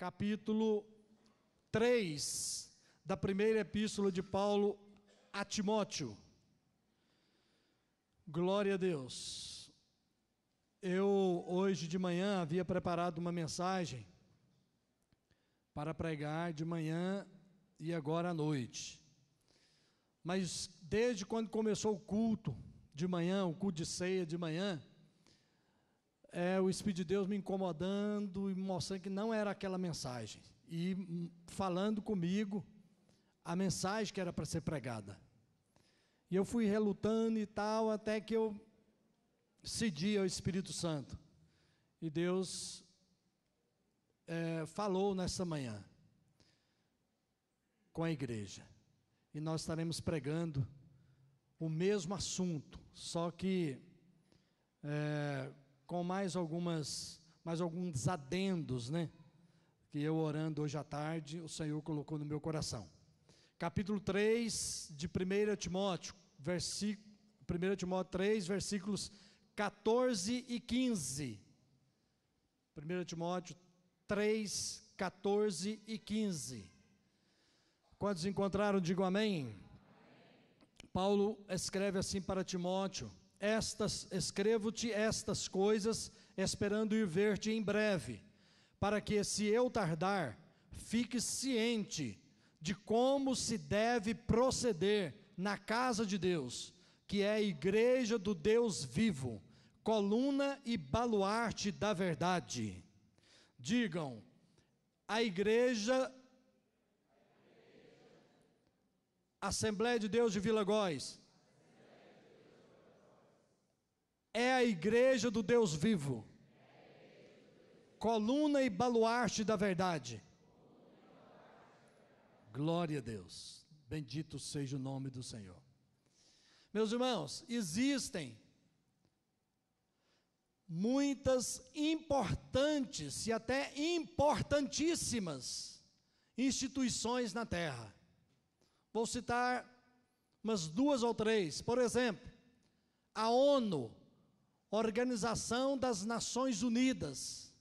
capítulo 3 da primeira epístola de Paulo a Timóteo. Glória a Deus. Eu, hoje de manhã, havia preparado uma mensagem para pregar de manhã e agora à noite. Mas desde quando começou o culto de manhã, o culto de ceia de manhã, o Espírito de Deus me incomodando e me mostrando que não era aquela mensagem. E falando comigo a mensagem que era para ser pregada. E eu fui relutando e tal, até que eu cedi ao Espírito Santo. E Deus falou nessa manhã com a igreja. E nós estaremos pregando o mesmo assunto, só que com mais alguns adendos, né? Que eu orando hoje à tarde, o Senhor colocou no meu coração. Capítulo 3 de 1 Timóteo, 1 Timóteo 3, versículos 14 e 15. 1 Timóteo 3, 14 e 15. Quantos encontraram, digam amém. Amém. Paulo escreve assim para Timóteo: escrevo-te estas coisas, esperando ir ver-te em breve, para que, se eu tardar, fiques ciente de como se deve proceder na casa de Deus, que é a igreja do Deus vivo, coluna e baluarte da verdade. Digam, a igreja Assembleia de Deus de Vila Góis é a igreja do Deus vivo, coluna e baluarte da verdade. Glória a Deus, bendito seja o nome do Senhor. Meus irmãos, existem muitas importantes e até importantíssimas instituições na terra. Vou citar umas 2 ou 3. Por exemplo, a ONU, Organização das Nações Unidas,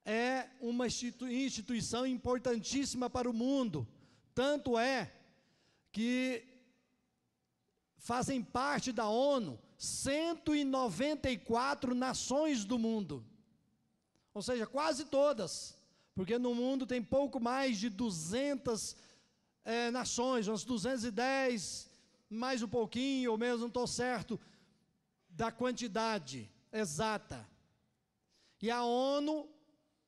é uma instituição importantíssima para o mundo. Tanto é que fazem parte da ONU 194 nações do mundo. Ou seja, quase todas, porque no mundo tem pouco mais de 200 nações, umas 210, mais um pouquinho, ou mesmo não estou certo da quantidade exata. E a ONU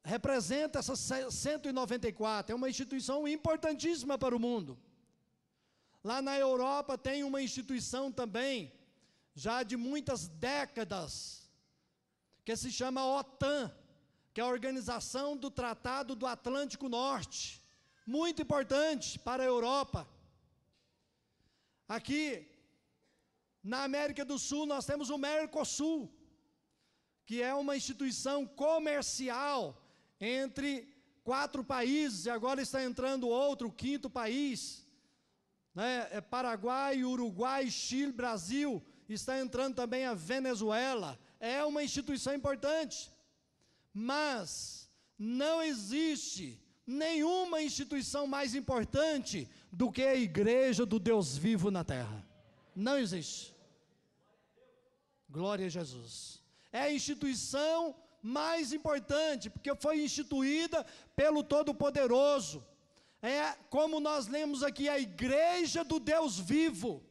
representa essas 194, é uma instituição importantíssima para o mundo. Lá na Europa tem uma instituição também, já de muitas décadas, que se chama OTAN, que é a Organização do Tratado do Atlântico Norte, muito importante para a Europa. Aqui, na América do Sul, nós temos o Mercosul, que é uma instituição comercial entre 4 países, e agora está entrando outro, o 5º país, né? Paraguai, Uruguai, Chile, Brasil, está entrando também a Venezuela. É uma instituição importante, mas não existe nenhuma instituição mais importante do que a igreja do Deus vivo na terra. Não existe. Glória a Jesus. É a instituição mais importante, porque foi instituída pelo Todo-Poderoso. É, como nós lemos aqui, a igreja do Deus vivo.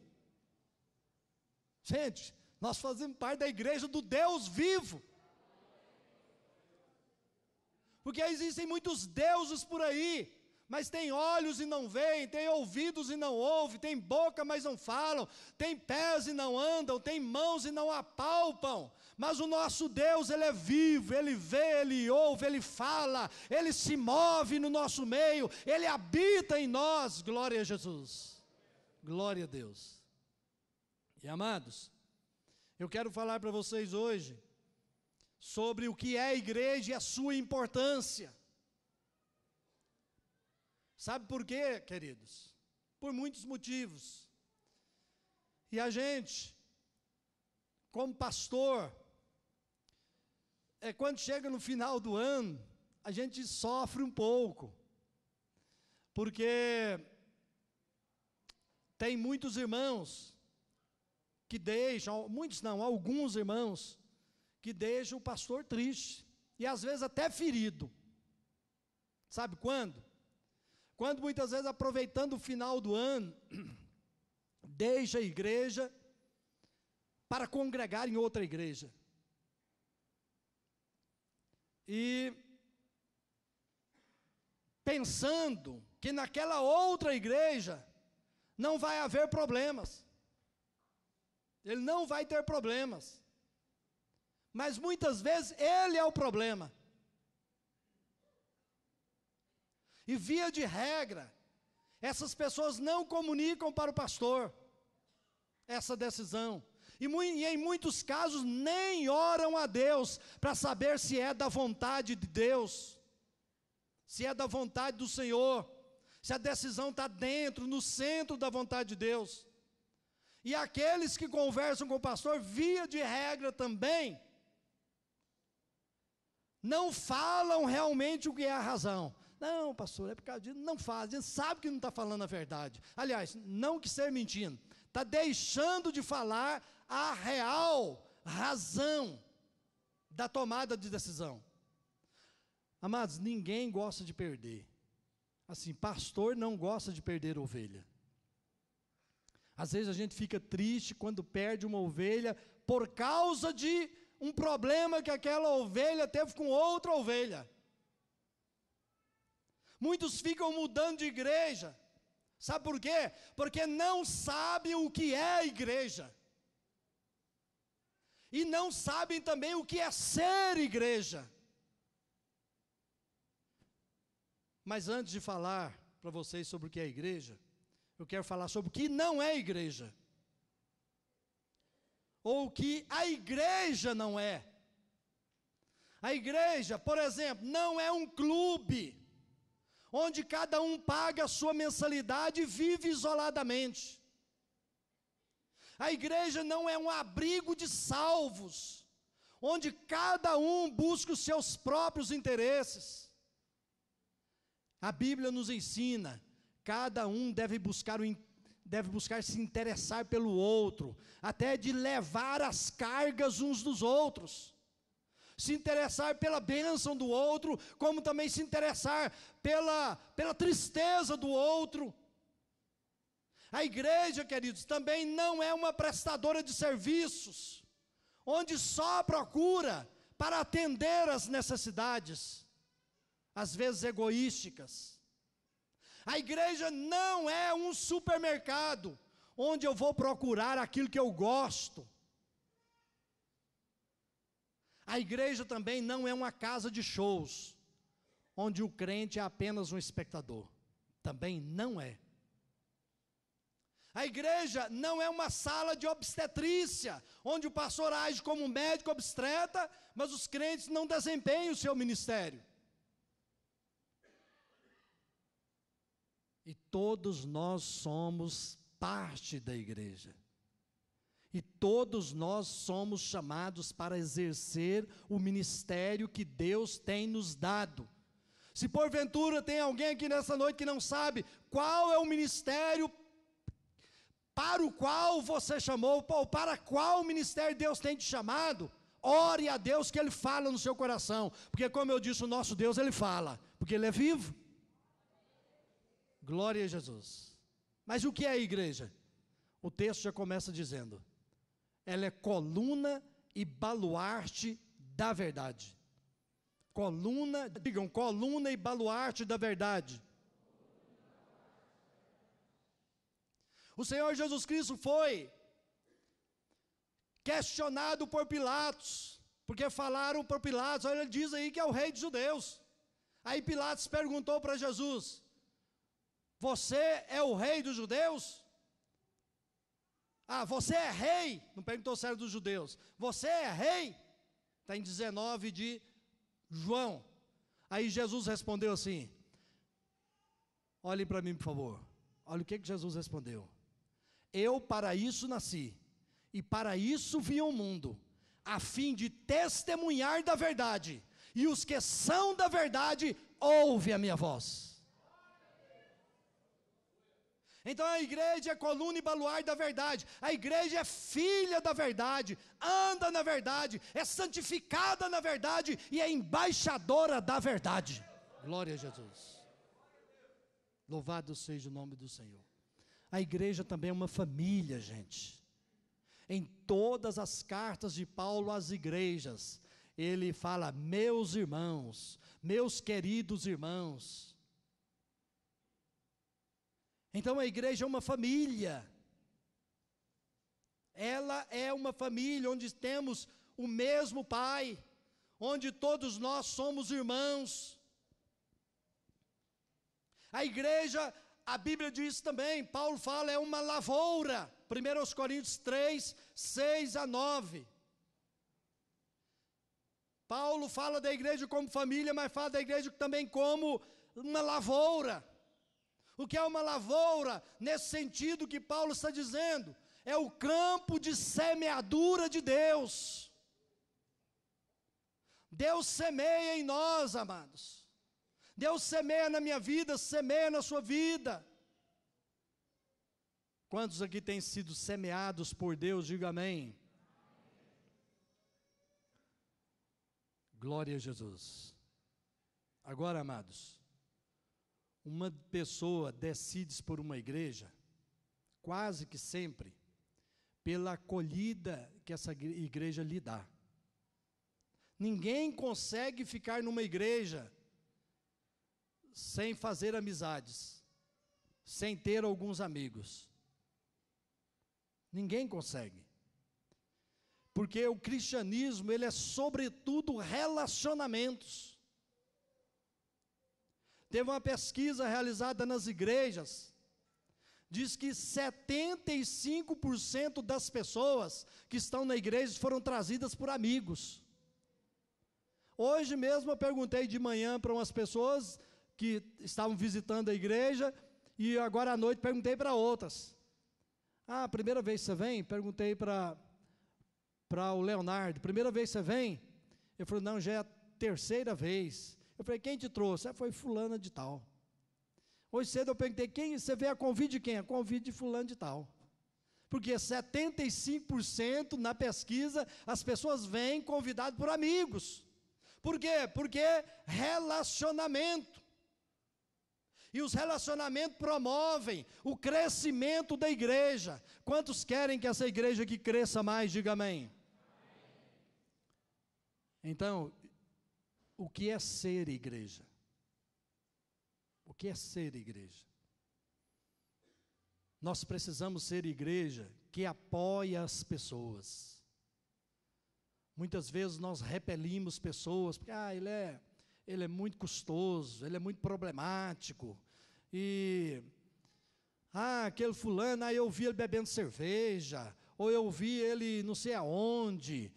Gente, nós fazemos parte da igreja do Deus vivo. Porque existem muitos deuses por aí, mas tem olhos e não veem, tem ouvidos e não ouvem, tem boca mas não falam, tem pés e não andam, tem mãos e não apalpam. Mas o nosso Deus, Ele é vivo, Ele vê, Ele ouve, Ele fala, Ele se move no nosso meio, Ele habita em nós. Glória a Jesus, glória a Deus. E amados, eu quero falar para vocês hoje sobre o que é a igreja e a sua importância. Sabe por quê, queridos? Por muitos motivos. E a gente, como pastor, quando chega no final do ano, a gente sofre um pouco, porque tem muitos irmãos que deixam, muitos não, alguns irmãos, que deixam o pastor triste, e às vezes até ferido. Sabe quando? Quando muitas vezes, aproveitando o final do ano, deixa a igreja para congregar em outra igreja. E pensando que naquela outra igreja não vai haver problemas. Ele não vai ter problemas. Mas muitas vezes ele é o problema. E via de regra, essas pessoas não comunicam para o pastor essa decisão. E em muitos casos nem oram a Deus para saber se é da vontade de Deus, se é da vontade do Senhor, se a decisão está dentro, no centro da vontade de Deus. E aqueles que conversam com o pastor, via de regra também, não falam realmente o que é a razão. Não, pastor, é por causa disso. Não faz, a gente sabe que não está falando a verdade. Aliás, não que esteja mentindo, está deixando de falar a real razão da tomada de decisão. Amados, ninguém gosta de perder. Assim, pastor não gosta de perder ovelha. Às vezes a gente fica triste quando perde uma ovelha por causa de um problema que aquela ovelha teve com outra ovelha. Muitos ficam mudando de igreja. Sabe por quê? Porque não sabem o que é a igreja. E não sabem também o que é ser igreja. Mas antes de falar para vocês sobre o que é igreja, eu quero falar sobre o que não é igreja. Ou o que a igreja não é. A igreja, por exemplo, não é um clube, onde cada um paga a sua mensalidade e vive isoladamente. A igreja não é um abrigo de salvos, onde cada um busca os seus próprios interesses. A Bíblia nos ensina, cada um deve buscar se interessar pelo outro, até de levar as cargas uns dos outros. Se interessar pela bênção do outro, como também se interessar pela tristeza do outro. A igreja, queridos, também não é uma prestadora de serviços, onde só procura para atender as necessidades, às vezes egoísticas. A igreja não é um supermercado, onde eu vou procurar aquilo que eu gosto. A igreja também não é uma casa de shows, onde o crente é apenas um espectador. Também não é. A igreja não é uma sala de obstetrícia, onde o pastor age como médico obstetra, mas os crentes não desempenham o seu ministério. E todos nós somos parte da igreja. E todos nós somos chamados para exercer o ministério que Deus tem nos dado. Se porventura tem alguém aqui nessa noite que não sabe qual é o ministério para o qual você chamou, ou para qual ministério Deus tem te chamado, ore a Deus que Ele fala no seu coração. Porque como eu disse, o nosso Deus, Ele fala, porque Ele é vivo. Glória a Jesus. Mas o que é a igreja? O texto já começa dizendo: ela é coluna e baluarte da verdade. Digam, coluna e baluarte da verdade. O Senhor Jesus Cristo foi questionado por Pilatos, porque falaram por Pilatos, olha, ele diz aí que é o rei dos judeus. Aí Pilatos perguntou para Jesus: você é o rei dos judeus? Ah, você é rei? Não perguntou se era dos judeus. Você é rei? Está em 19 de João. Aí Jesus respondeu assim, olhem para mim por favor. Olha o que Jesus respondeu: eu para isso nasci, e para isso vim ao mundo, a fim de testemunhar da verdade. e os que são da verdade ouvem a minha voz. Então a igreja é coluna e baluarte da verdade, a igreja é filha da verdade, anda na verdade, é santificada na verdade e é embaixadora da verdade. Glória a Jesus. Louvado seja o nome do Senhor. A igreja também é uma família, gente. Em todas as cartas de Paulo às igrejas, ele fala: meus irmãos, meus queridos irmãos. Então a igreja é uma família. Ela é uma família onde temos o mesmo Pai, onde todos nós somos irmãos. A igreja, a Bíblia diz também, Paulo fala, é uma lavoura. 1 Coríntios 3, 6 a 9. Paulo fala da igreja como família, mas fala da igreja também como uma lavoura. O que é uma lavoura? Nesse sentido que Paulo está dizendo, é o campo de semeadura de Deus. Deus semeia em nós, amados. Deus semeia na minha vida, semeia na sua vida. Quantos aqui têm sido semeados por Deus? Diga amém. Glória a Jesus. Agora, amados, uma pessoa decide por uma igreja, quase que sempre, pela acolhida que essa igreja lhe dá. Ninguém consegue ficar numa igreja sem fazer amizades, sem ter alguns amigos. Ninguém consegue. Porque o cristianismo, ele é sobretudo relacionamentos. Teve uma pesquisa realizada nas igrejas, diz que 75% das pessoas que estão na igreja foram trazidas por amigos. Hoje mesmo eu perguntei de manhã para umas pessoas que estavam visitando a igreja, e agora à noite perguntei para outras. Ah, primeira vez que você vem? Perguntei para o Leonardo, primeira vez que você vem? Ele falou, não, já é a terceira vez. Eu falei, quem te trouxe? Foi fulana de tal. Hoje cedo eu perguntei, quem, você veio a convite de quem? A convite de fulano de tal. Porque 75% na pesquisa, as pessoas vêm convidadas por amigos. Por quê? Porque relacionamento. E os relacionamentos promovem o crescimento da igreja. Quantos querem que essa igreja aqui cresça mais? Diga amém. Então, o que é ser igreja? O que é ser igreja? Nós precisamos ser igreja que apoia as pessoas. Muitas vezes nós repelimos pessoas, porque ele é muito custoso, ele é muito problemático, e aquele fulano, eu vi ele bebendo cerveja, ou eu vi ele não sei aonde,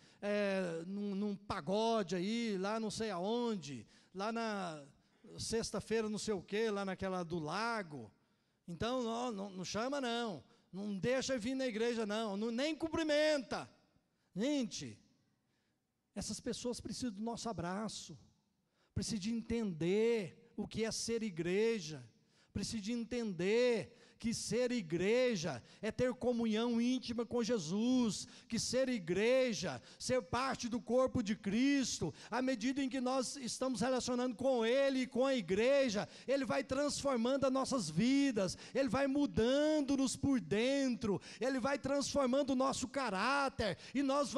num pagode aí, lá não sei aonde, lá na sexta-feira não sei o que, lá naquela do lago. Então não chama não deixa vir na igreja não, nem cumprimenta. Gente, essas pessoas precisam do nosso abraço, precisam de entender o que é ser igreja, precisam de entender que ser igreja é ter comunhão íntima com Jesus, que ser igreja, ser parte do corpo de Cristo, à medida em que nós estamos relacionando com Ele e com a igreja, Ele vai transformando as nossas vidas, Ele vai mudando-nos por dentro, Ele vai transformando o nosso caráter, e nós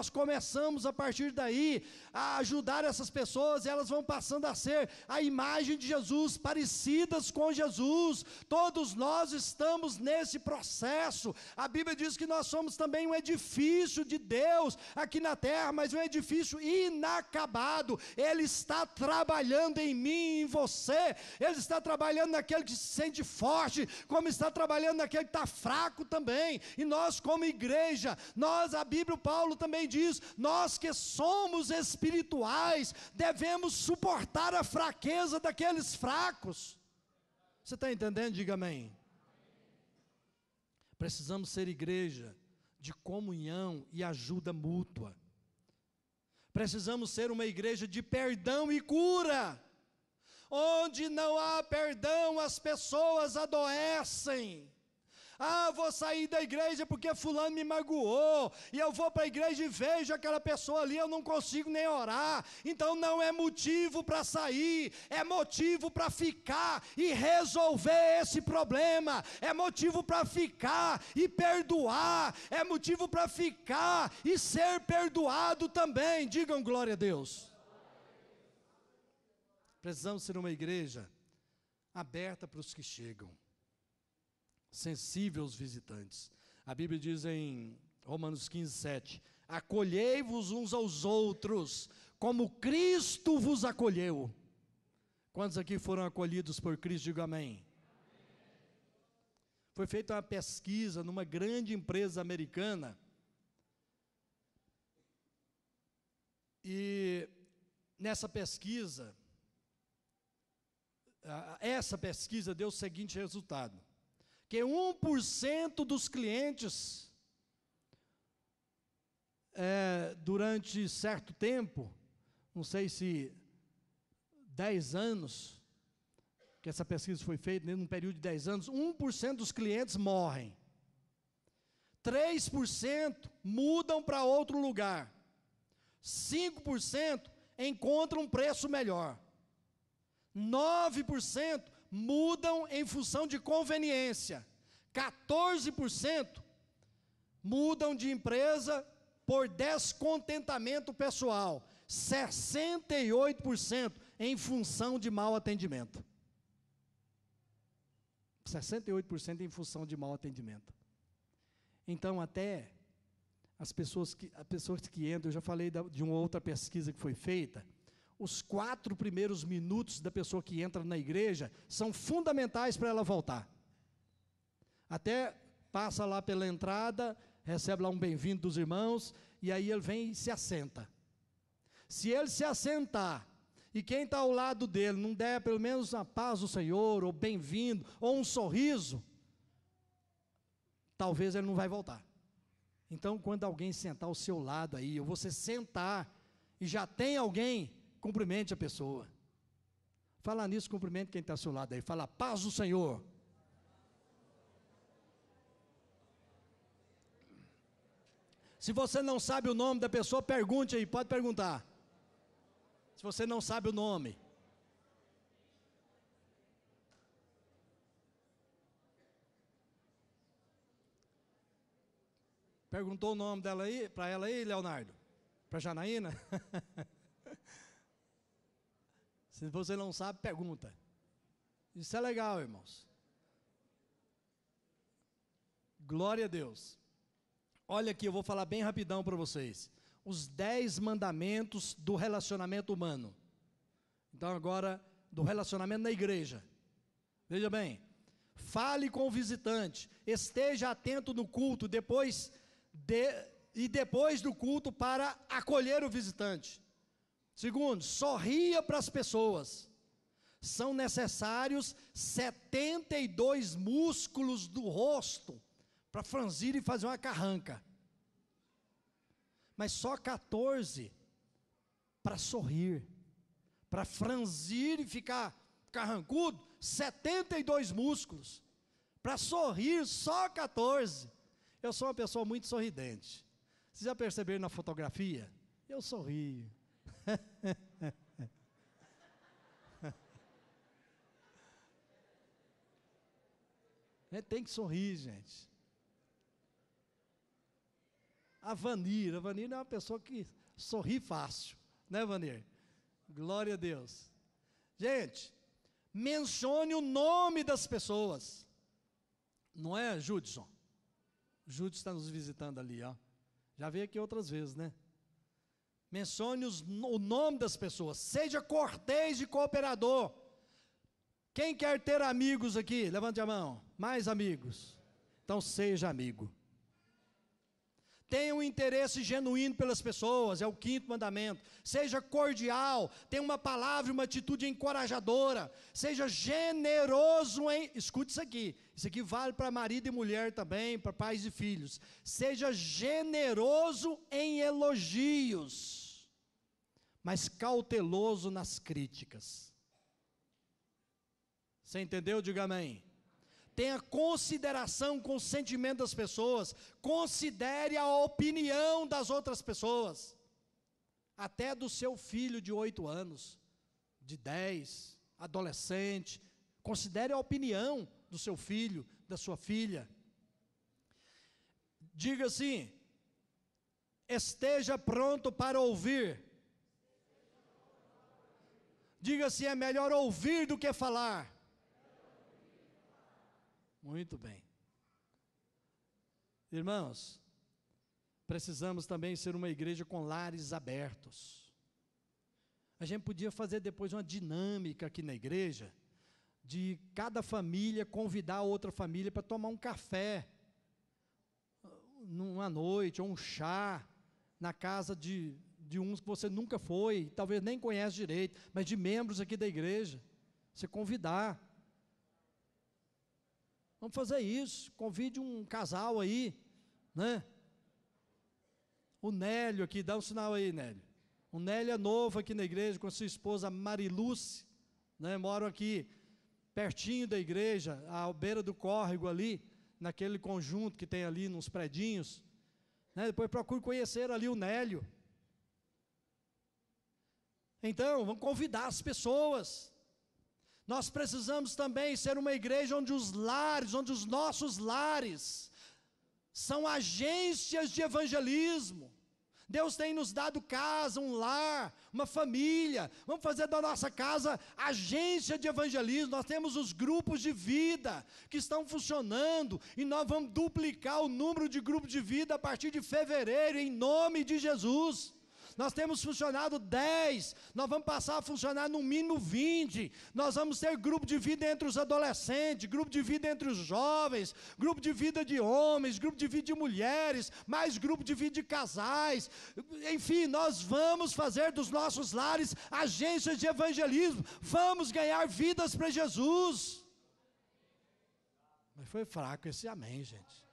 começamos a partir daí, a ajudar essas pessoas, e elas vão passando a ser a imagem de Jesus, parecidas com Jesus. Todos nós estamos nesse processo. A Bíblia diz que nós somos também um edifício de Deus aqui na terra, mas um edifício inacabado. Ele está trabalhando em mim e em você. Ele está trabalhando naquele que se sente forte, como está trabalhando naquele que está fraco também. E nós, como igreja, a Bíblia, Paulo também diz, nós que somos espirituais, devemos suportar a fraqueza daqueles fracos. Você está entendendo? Diga amém. Precisamos ser igreja de comunhão e ajuda mútua. Precisamos ser uma igreja de perdão e cura. Onde não há perdão, as pessoas adoecem. Vou sair da igreja porque fulano me magoou, e eu vou para a igreja e vejo aquela pessoa ali, eu não consigo nem orar. Então não é motivo para sair, é motivo para ficar e resolver esse problema, é motivo para ficar e perdoar, é motivo para ficar e ser perdoado também. Digam glória a Deus. Precisamos ser uma igreja aberta para os que chegam, sensível aos visitantes. A Bíblia diz em Romanos 15:7, acolhei-vos uns aos outros, como Cristo vos acolheu. Quantos aqui foram acolhidos por Cristo? Diga amém. Foi feita uma pesquisa numa grande empresa americana, e nessa pesquisa, essa pesquisa deu o seguinte resultado: que 1% dos clientes, durante certo tempo, não sei se 10 anos, que essa pesquisa foi feita, num período de 10 anos, 1% dos clientes morrem, 3% mudam para outro lugar, 5% encontram um preço melhor, 9% mudam em função de conveniência, 14% mudam de empresa por descontentamento pessoal, 68% em função de mau atendimento. 68% em função de mau atendimento. Então, até as pessoas que entram, eu já falei de uma outra pesquisa que foi feita, os 4 primeiros minutos da pessoa que entra na igreja são fundamentais para ela voltar. Até passa lá pela entrada, recebe lá um bem-vindo dos irmãos, e aí ele vem e se assenta. Se ele se assentar, e quem está ao lado dele não der pelo menos a paz do Senhor, ou bem-vindo, ou um sorriso, talvez ele não vai voltar. Então, quando alguém sentar ao seu lado aí, ou você sentar, e já tem alguém, cumprimente a pessoa. Fala nisso, cumprimente quem está ao seu lado aí. Fala, paz do Senhor. Se você não sabe o nome da pessoa, pergunte aí, pode perguntar. Se você não sabe o nome. Perguntou o nome dela aí, para ela aí, Leonardo? Para Janaína? Se você não sabe, pergunta. Isso é legal, irmãos. Glória a Deus. Olha aqui, eu vou falar bem rapidão para vocês. Os 10 mandamentos do relacionamento humano. Então agora, do relacionamento na igreja. Veja bem. Fale com o visitante. Esteja atento no culto, depois do culto, para acolher o visitante. Segundo, sorria para as pessoas. São necessários 72 músculos do rosto para franzir e fazer uma carranca. Mas só 14 para sorrir. Para franzir e ficar carrancudo, 72 músculos. Para sorrir, só 14. Eu sou uma pessoa muito sorridente. Vocês já perceberam na fotografia? Eu sorrio. Tem que sorrir, gente. A Vanir é uma pessoa que sorri fácil, né, Vanir? Glória a Deus. Gente, mencione o nome das pessoas. Não é, Judson? Judson está nos visitando ali, ó. Já veio aqui outras vezes, né? Mencione o nome das pessoas. Seja cortês e cooperador. Quem quer ter amigos aqui? Levante a mão. Mais amigos. Então seja amigo. Tenha um interesse genuíno pelas pessoas, é o 5º mandamento. Seja cordial, tenha uma palavra e uma atitude encorajadora. Seja generoso em... Escute isso aqui vale para marido e mulher também, para pais e filhos. Seja generoso em elogios. mas cauteloso nas críticas. Você entendeu? Diga amém. Tenha consideração com o sentimento das pessoas, considere a opinião das outras pessoas, até do seu filho de 8 anos, de 10, adolescente, considere a opinião do seu filho, da sua filha. Diga assim: esteja pronto para ouvir. Diga assim: é melhor ouvir do que falar. Muito bem. Irmãos, precisamos também ser uma igreja com lares abertos. A gente podia fazer depois uma dinâmica aqui na igreja, de cada família convidar outra família para tomar um café, numa noite, ou um chá, na casa de uns que você nunca foi, talvez nem conhece direito, mas de membros aqui da igreja, você convidar. Vamos fazer isso, convide um casal aí, né? O Nélio aqui, dá um sinal aí, Nélio. O Nélio é novo aqui na igreja, com sua esposa Mariluce, né? Moram aqui, pertinho da igreja, à beira do córrego ali, naquele conjunto que tem ali, nos predinhos, né? Depois procure conhecer ali o Nélio. Então, vamos convidar as pessoas. Nós precisamos também ser uma igreja onde os lares, onde os nossos lares são agências de evangelismo. Deus tem nos dado casa, um lar, uma família. Vamos fazer da nossa casa agência de evangelismo. Nós temos os grupos de vida que estão funcionando e nós vamos duplicar o número de grupos de vida a partir de fevereiro, em nome de Jesus. Nós temos funcionado 10, nós vamos passar a funcionar no mínimo 20, nós vamos ter grupo de vida entre os adolescentes, grupo de vida entre os jovens, grupo de vida de homens, grupo de vida de mulheres, mais grupo de vida de casais, enfim, nós vamos fazer dos nossos lares agências de evangelismo, vamos ganhar vidas para Jesus. Mas foi fraco esse amém, gente.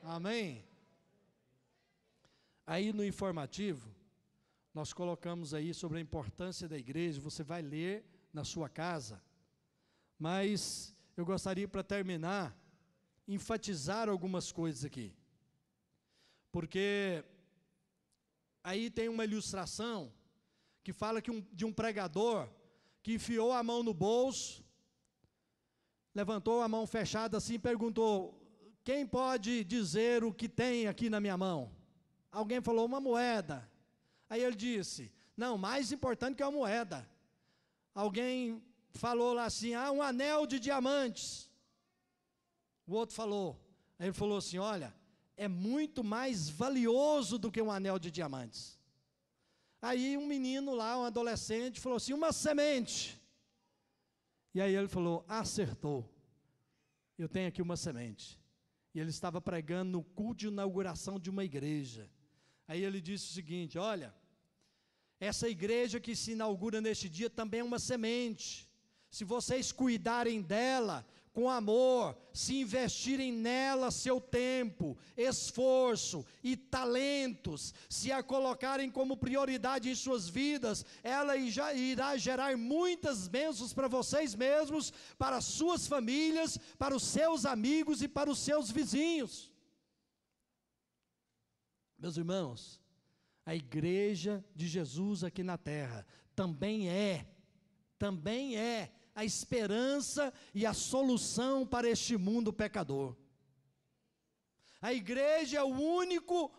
Amém? Aí no informativo, nós colocamos aí sobre a importância da igreja, você vai ler na sua casa, mas eu gostaria, para terminar, enfatizar algumas coisas aqui, porque aí tem uma ilustração, que fala de um pregador, que enfiou a mão no bolso, levantou a mão fechada assim, e perguntou: quem pode dizer o que tem aqui na minha mão? Alguém falou: uma moeda. Aí ele disse: não, mais importante que a moeda. Alguém falou lá assim: um anel de diamantes. O outro falou, aí ele falou assim: olha, é muito mais valioso do que um anel de diamantes. Aí um menino lá, um adolescente, falou assim: uma semente. E aí ele falou: acertou, eu tenho aqui uma semente. E ele estava pregando no culto de inauguração de uma igreja. Aí ele disse o seguinte: olha, essa igreja que se inaugura neste dia também é uma semente. Se vocês cuidarem dela com amor, se investirem nela seu tempo, esforço e talentos, se a colocarem como prioridade em suas vidas, ela já irá gerar muitas bênçãos para vocês mesmos, para suas famílias, para os seus amigos e para os seus vizinhos. Meus irmãos, a igreja de Jesus aqui na terra também é a esperança e a solução para este mundo pecador. A igreja é o único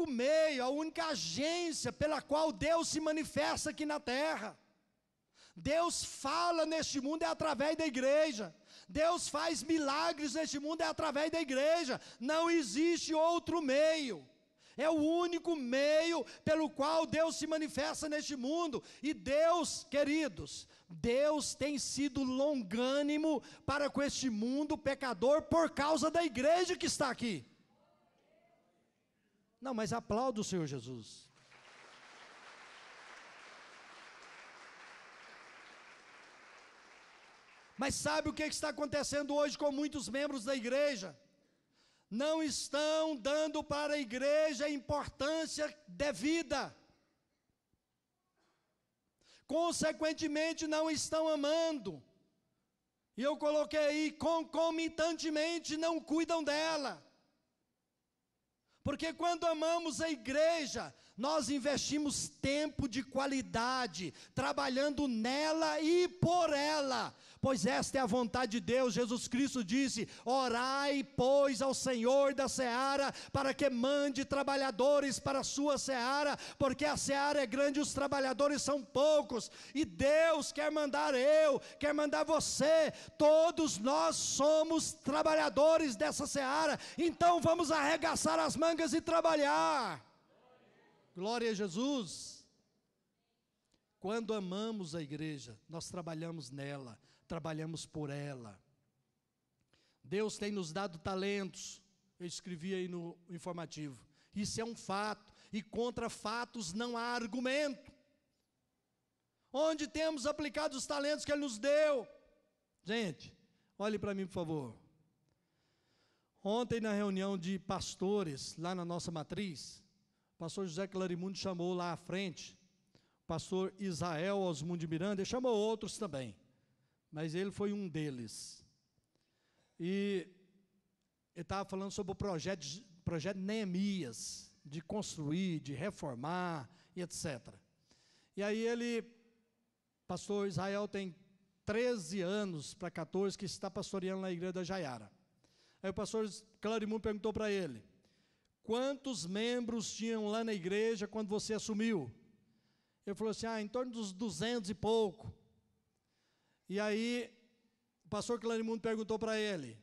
meio, a única agência pela qual Deus se manifesta aqui na terra. Deus fala neste mundo é através da igreja. Deus faz milagres neste mundo é através da igreja. Não existe outro meio. É o único meio pelo qual Deus se manifesta neste mundo. E Deus, queridos, Deus tem sido longânimo para com este mundo pecador por causa da igreja que está aqui. Não, mas aplauda o Senhor Jesus. Mas sabe o que está acontecendo hoje com muitos membros da igreja? Não estão dando para a igreja a importância devida. consequentemente não estão amando. E eu coloquei aí, concomitantemente não cuidam dela. Porque quando amamos a igreja, nós investimos tempo de qualidade, trabalhando nela e por ela, pois esta é a vontade de Deus. Jesus Cristo disse: orai, pois, ao Senhor da seara, para que mande trabalhadores para a sua seara, porque a seara é grande e os trabalhadores são poucos, e Deus quer mandar quer mandar você, todos nós somos trabalhadores dessa seara, então vamos arregaçar as mangas e trabalhar. Glória a Jesus. Quando amamos a igreja, nós trabalhamos nela, trabalhamos por ela. Deus tem nos dado talentos, eu escrevi aí no informativo, isso é um fato, e contra fatos não há argumento. Onde temos aplicado os talentos que Ele nos deu? Gente, olhe para mim por favor. Ontem na reunião de pastores, lá na nossa matriz, o pastor José Clarimundo chamou lá à frente, o pastor Israel Osmundo Miranda, e chamou outros também, mas ele foi um deles. E ele estava falando sobre o projeto Neemias, de construir, de reformar, e etc. E aí pastor Israel tem 13 anos para 14, que está pastoreando na igreja da Jaiara. Aí o pastor Clarimundo perguntou para ele: quantos membros tinham lá na igreja quando você assumiu? Ele falou assim: em torno dos 200 e pouco. E aí, o pastor Clarimundo perguntou para ele: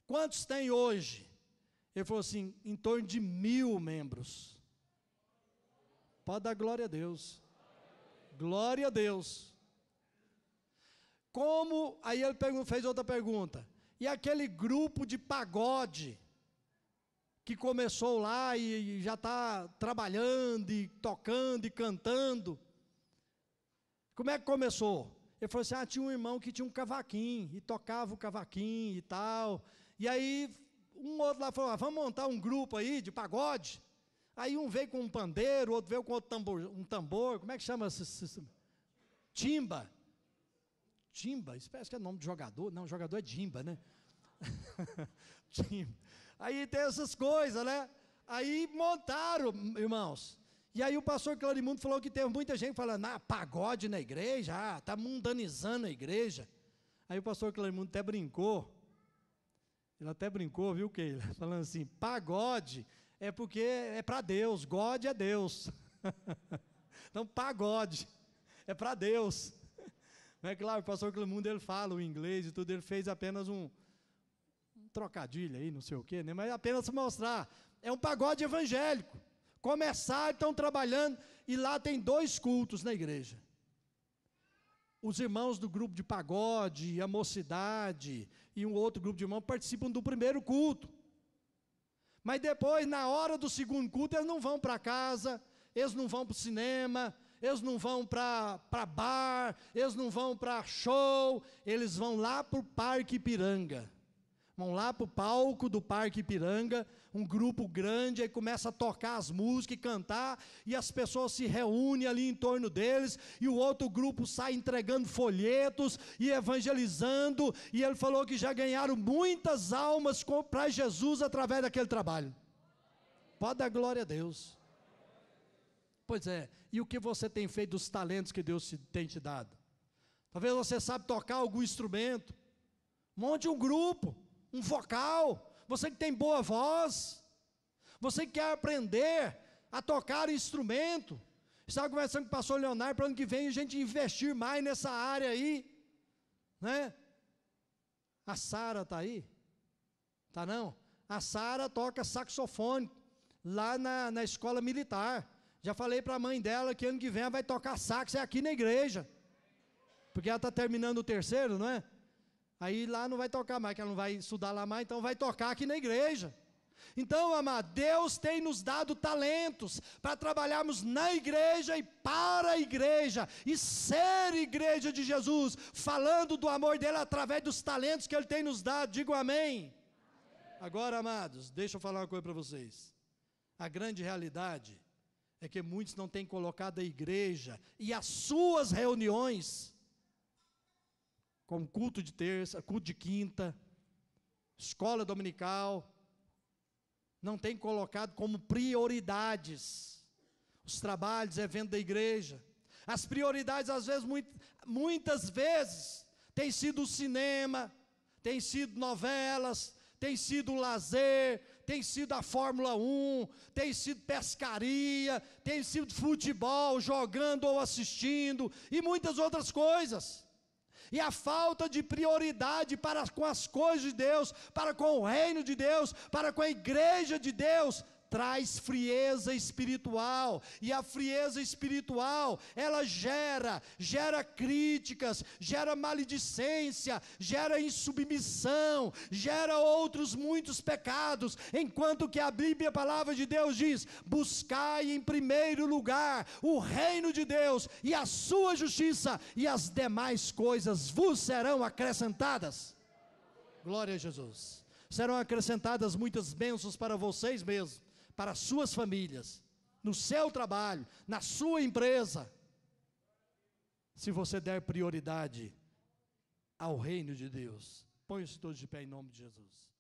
quantos tem hoje? Ele falou assim: em torno de 1000 membros. Pode dar glória a Deus. Glória a Deus. Como, aí ele fez outra pergunta: e aquele grupo de pagode, que começou lá e já está trabalhando, e tocando, e cantando, como é que começou? Ele falou assim: tinha um irmão que tinha um cavaquinho, e tocava o cavaquinho e tal, e aí um outro lá falou: vamos montar um grupo aí de pagode. Aí um veio com um pandeiro, outro veio com outro tambor, como é que chama? Timba, isso parece que é nome de jogador, não, jogador é Jimba, né? Timba. Aí tem essas coisas, né? Aí montaram, irmãos. E aí o pastor Clarimundo falou que teve muita gente falando: pagode na igreja, está mundanizando a igreja. Aí o pastor Clarimundo até brincou, viu, Keila? Falando assim: pagode é porque é para Deus, God é Deus. Então pagode é para Deus. Não é claro, o pastor Clarimundo, ele fala o inglês e tudo, ele fez apenas um trocadilho aí, não sei o quê, né? Mas apenas mostrar, é um pagode evangélico. Começaram, estão trabalhando, e lá tem 2 cultos na igreja. Os irmãos do grupo de pagode, a mocidade, e um outro grupo de irmãos participam do primeiro culto. Mas depois, na hora do segundo culto, eles não vão para casa, eles não vão para o cinema, eles não vão para bar, eles não vão para show, eles vão lá para o Parque Ipiranga. Vão lá para o palco do Parque Ipiranga, um grupo grande, aí começa a tocar as músicas e cantar, e as pessoas se reúnem ali em torno deles, e o outro grupo sai entregando folhetos e evangelizando, e ele falou que já ganharam muitas almas para Jesus através daquele trabalho. Pode dar glória a Deus. Pois é, e o que você tem feito dos talentos que Deus tem te dado? Talvez você sabe tocar algum instrumento, monte um grupo, um vocal, você que tem boa voz, você que quer aprender a tocar instrumento, estava conversando com o pastor Leonardo, para o ano que vem a gente investir mais nessa área aí, né? A Sara está aí? Está não? A Sara toca saxofone, lá na escola militar, já falei para a mãe dela que ano que vem ela vai tocar sax aqui na igreja, porque ela está terminando o 3º, não é? Aí lá não vai tocar mais, que ela não vai estudar lá mais, então vai tocar aqui na igreja. Então, amado, Deus tem nos dado talentos para trabalharmos na igreja e para a igreja, e ser igreja de Jesus, falando do amor dele através dos talentos que ele tem nos dado. Digo amém. Agora, amados, deixa eu falar uma coisa para vocês. A grande realidade é que muitos não têm colocado a igreja e as suas reuniões, como culto de terça, culto de quinta, escola dominical, não tem colocado como prioridades os trabalhos, eventos da igreja. As prioridades, às vezes, muitas vezes, tem sido o cinema, tem sido novelas, tem sido o lazer, tem sido a Fórmula 1, tem sido pescaria, tem sido futebol, jogando ou assistindo, e muitas outras coisas. E a falta de prioridade para com as coisas de Deus, para com o reino de Deus, para com a igreja de Deus, traz frieza espiritual, e a frieza espiritual, ela gera críticas, gera maledicência, gera insubmissão, gera outros muitos pecados, enquanto que a Bíblia, a palavra de Deus diz, buscai em primeiro lugar o reino de Deus e a sua justiça, e as demais coisas vos serão acrescentadas. Glória a Jesus. Serão acrescentadas muitas bênçãos para vocês mesmos, para as suas famílias, no seu trabalho, na sua empresa, se você der prioridade ao reino de Deus. Põe-se todos de pé em nome de Jesus.